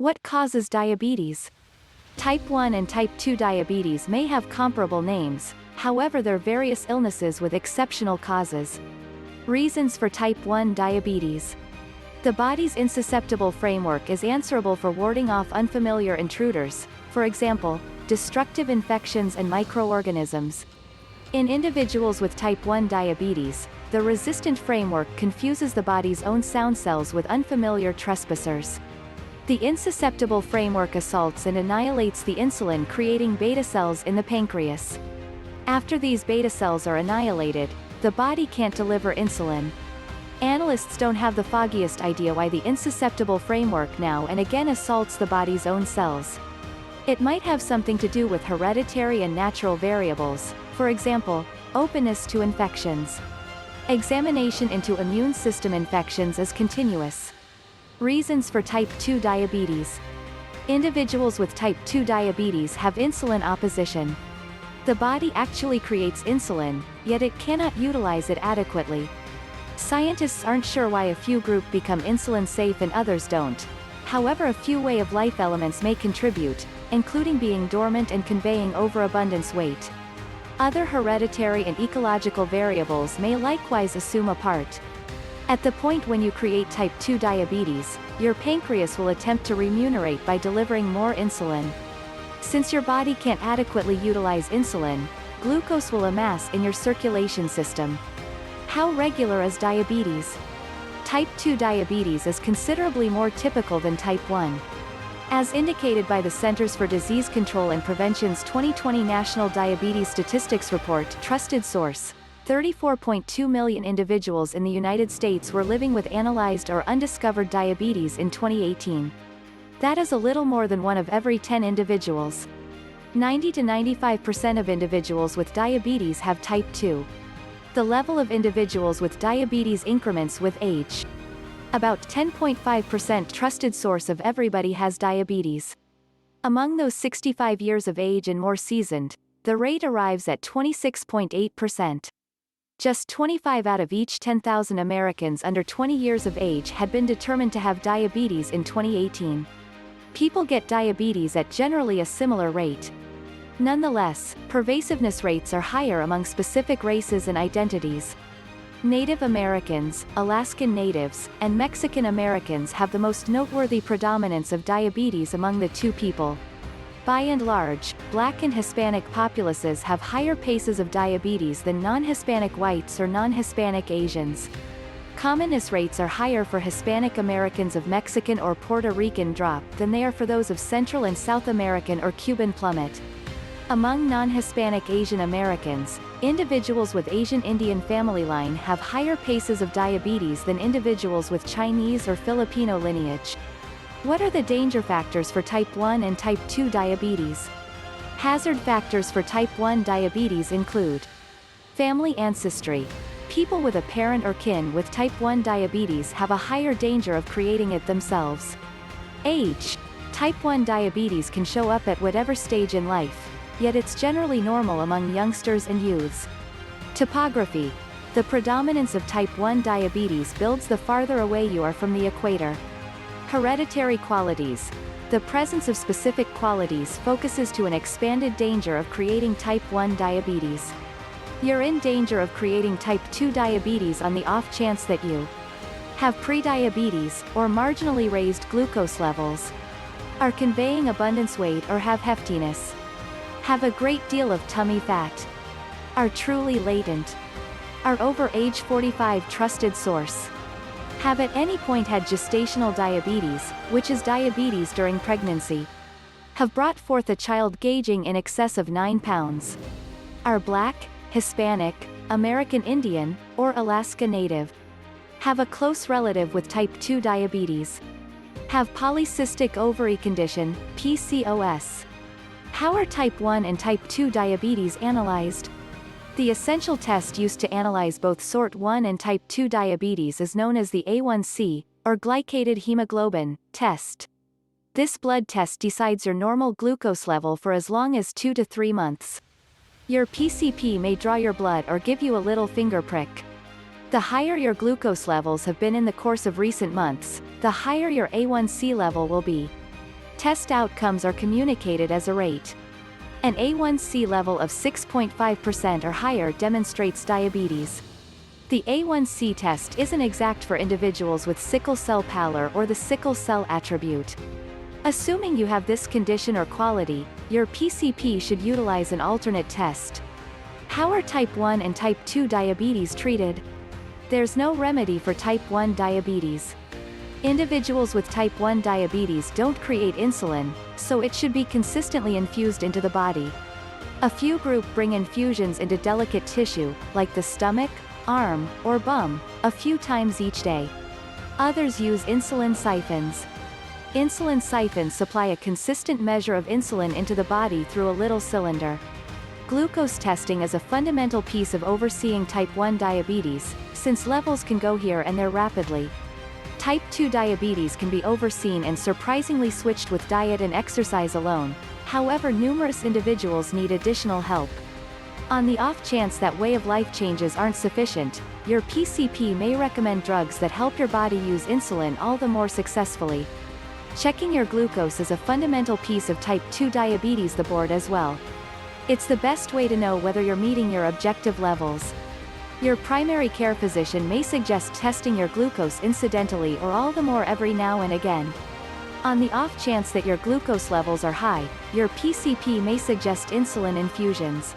What causes diabetes? Type 1 and type 2 diabetes may have comparable names, however they're various illnesses with exceptional causes. Reasons for type 1 diabetes. The body's insusceptible framework is answerable for warding off unfamiliar intruders, for example, destructive infections and microorganisms. In individuals with type 1 diabetes, the resistant framework confuses the body's own sound cells with unfamiliar trespassers. The insusceptible framework assaults and annihilates the insulin, creating beta cells in the pancreas. After these beta cells are annihilated, the body can't deliver insulin. Analysts don't have the foggiest idea why the insusceptible framework now and again assaults the body's own cells. It might have something to do with hereditary and natural variables, for example, openness to infections. Examination into immune system infections is continuous. Reasons for type 2 diabetes. Individuals with type 2 diabetes have insulin opposition. The body actually creates insulin, yet it cannot utilize it adequately. Scientists aren't sure why a few groups become insulin safe and others don't. However, a few way of life elements may contribute, including being dormant and conveying overabundance weight. Other hereditary and ecological variables may likewise assume a part. At the point when you create type 2 diabetes, your pancreas will attempt to remunerate by delivering more insulin. Since your body can't adequately utilize insulin, glucose will amass in your circulation system. How regular is diabetes? Type 2 diabetes is considerably more typical than type 1. As indicated by the Centers for Disease Control and Prevention's 2020 National Diabetes Statistics Report, trusted source, 34.2 million individuals in the United States were living with analyzed or undiscovered diabetes in 2018. That is a little more than 1 of every 10 individuals. 90 to 95% of individuals with diabetes have type 2. The level of individuals with diabetes increments with age. About 10.5% trusted source of everybody has diabetes. Among those 65 years of age and more seasoned, the rate arrives at 26.8%. Just 25 out of each 10,000 Americans under 20 years of age had been determined to have diabetes in 2018. People get diabetes at generally a similar rate. Nonetheless, pervasiveness rates are higher among specific races and identities. Native Americans, Alaskan Natives, and Mexican Americans have the most noteworthy predominance of diabetes among the two people. By and large, Black and Hispanic populaces have higher paces of diabetes than non-Hispanic whites or non-Hispanic Asians. Commonness rates are higher for Hispanic Americans of Mexican or Puerto Rican drop than they are for those of Central and South American or Cuban plummet. Among non-Hispanic Asian Americans, individuals with Asian Indian family line have higher paces of diabetes than individuals with Chinese or Filipino lineage. What are the danger factors for type 1 and type 2 diabetes? Hazard factors for type 1 diabetes include family ancestry. People with a parent or kin with type 1 diabetes have a higher danger of creating it themselves. Age. Type 1 diabetes can show up at whatever stage in life, yet it's generally normal among youngsters and youths. Topography. The predominance of type 1 diabetes builds the farther away you are from the equator. Hereditary qualities. The presence of specific qualities focuses to an expanded danger of creating type 1 diabetes. You're in danger of creating type 2 diabetes on the off chance that you have prediabetes, or marginally raised glucose levels, are conveying abundance weight or have heftiness, have a great deal of tummy fat, are truly latent, are over age 45 trusted source, have at any point had gestational diabetes, which is diabetes during pregnancy, have brought forth a child gauging in excess of 9 pounds, are Black, Hispanic, American Indian, or Alaska Native, have a close relative with type 2 diabetes, have polycystic ovary condition, PCOS. How are type 1 and type 2 diabetes analyzed? The essential test used to analyze both sort 1 and type 2 diabetes is known as the A1C, or glycated hemoglobin, test. This blood test decides your normal glucose level for as long as 2 to 3 months. Your PCP may draw your blood or give you a little finger prick. The higher your glucose levels have been in the course of recent months, the higher your A1C level will be. Test outcomes are communicated as a rate. An A1C level of 6.5% or higher demonstrates diabetes. The A1C test isn't exact for individuals with sickle cell pallor or the sickle cell attribute. Assuming you have this condition or quality, your PCP should utilize an alternate test. How are type 1 and type 2 diabetes treated? There's no remedy for type 1 diabetes. Individuals with type 1 diabetes don't create insulin, so it should be consistently infused into the body. A few group bring infusions into delicate tissue, like the stomach, arm, or bum, a few times each day. Others use insulin siphons. Insulin siphons supply a consistent measure of insulin into the body through a little cylinder. Glucose testing is a fundamental piece of overseeing type 1 diabetes, since levels can go here and there rapidly. Type 2 diabetes can be overseen and surprisingly switched with diet and exercise alone, however numerous individuals need additional help. On the off chance that way of life changes aren't sufficient, your PCP may recommend drugs that help your body use insulin all the more successfully. Checking your glucose is a fundamental piece of type 2 diabetes the board as well. It's the best way to know whether you're meeting your objective levels. Your primary care physician may suggest testing your glucose incidentally or all the more every now and again. On the off chance that your glucose levels are high, your PCP may suggest insulin infusions.